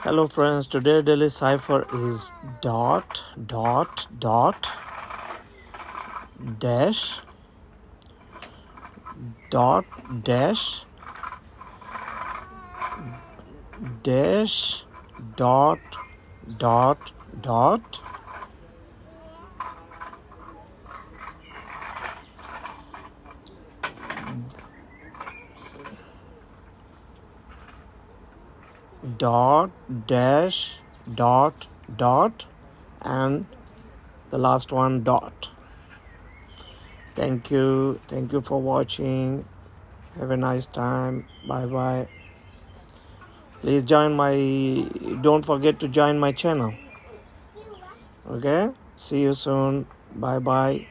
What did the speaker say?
Hello friends, today daily cipher is dot dash dot dash dash dot dot dot dot dash dot dot and the last one dot. Thank you for watching. Have a nice time. Bye bye. Please don't forget to join my channel. Okay, see you soon. Bye bye.